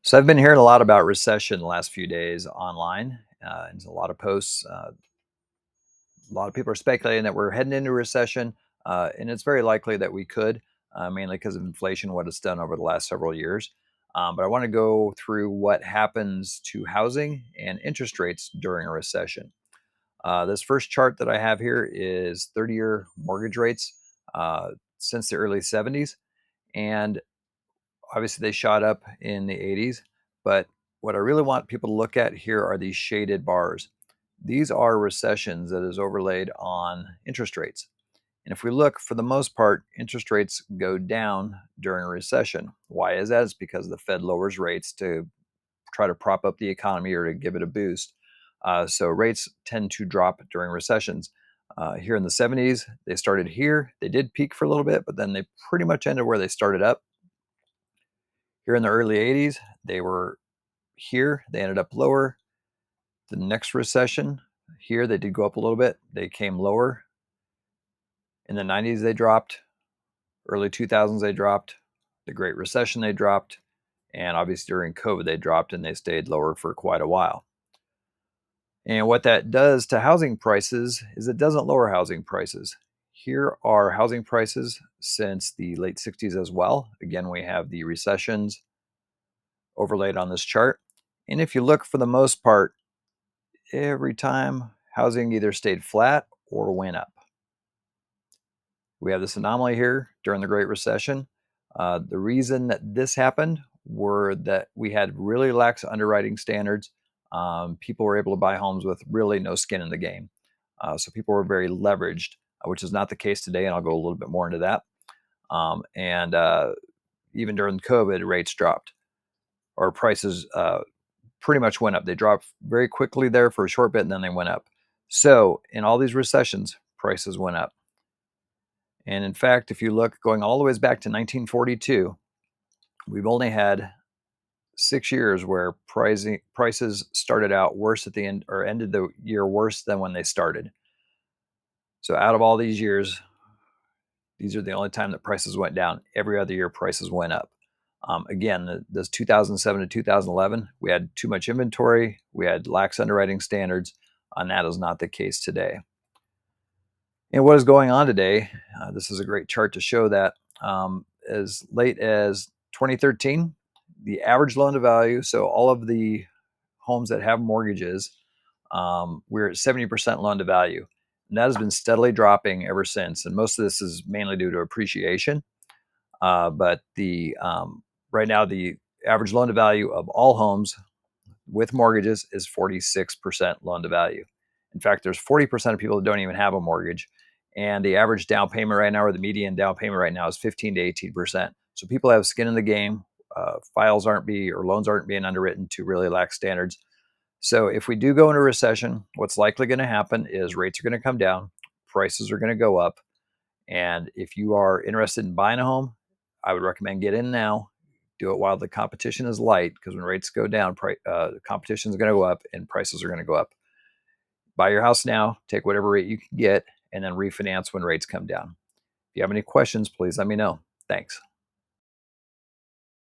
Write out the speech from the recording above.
So I've been hearing a lot about recession the last few days online, and a lot of posts. A lot of people are speculating that we're heading into a recession, and it's very likely that we could, mainly because of inflation, what it's done over the last several years. But I want to go through what happens to housing and interest rates during a recession. This first chart that I have here is 30-year mortgage rates uh, since the early 70s. And obviously they shot up in the 80s, but what I really want people to look at here are these shaded bars. These are recessions that is overlaid on interest rates. And if we look, for the most part, interest rates go down during a recession. Why is that? It's because the Fed lowers rates to try to prop up the economy or to give it a boost. So rates tend to drop during recessions. Here in the 70s, they started here. They did peak for a little bit, but then they pretty much ended where they started up. Here in the early 80s, they were here. They ended up lower. The next recession, here they did go up a little bit. They came lower. In the 90s, they dropped. Early 2000s, they dropped. The Great Recession, they dropped. And obviously during COVID, they dropped and they stayed lower for quite a while. And what that does to housing prices is it doesn't lower housing prices. Here are housing prices since the late 60s as well. Again, we have the recessions overlaid on this chart. And if you look, for the most part, every time housing either stayed flat or went up. We have this anomaly here during the Great Recession. The reason that this happened were that we had really lax underwriting standards. People were able to buy homes with really no skin in the game. So people were very leveraged, which is not the case today, and I'll go a little bit more into that. And even during COVID, rates dropped, or prices pretty much went up. They dropped very quickly there for a short bit, and then they went up. So in all these recessions, prices went up. And in fact, if you look going all the way back to 1942, we've only had 6 years where prices started out worse at the end, or ended the year worse than when they started. So out of all these years, these are the only time that prices went down. Every other year, prices went up. Again, this 2007 to 2011, we had too much inventory, we had lax underwriting standards, and that is not the case today. And what is going on today? This is a great chart to show that. As late as 2013, the average loan to value, so all of the homes that have mortgages, we're at 70% loan to value. And that has been steadily dropping ever since. And most of this is mainly due to appreciation. But right now, the average loan to value of all homes with mortgages is 46% loan to value. In fact, there's 40% of people that don't even have a mortgage. And the average down payment right now, or the median down payment right now, is 15 to 18%. So people have skin in the game. Loans aren't being underwritten to really lax standards. So if we do go into a recession, what's likely going to happen is rates are going to come down, prices are going to go up. And if you are interested in buying a home, I would recommend get in now. Do it while the competition is light, because when rates go down, the competition is going to go up and prices are going to go up. Buy your house now, take whatever rate you can get, and then refinance when rates come down. If you have any questions, please let me know. Thanks.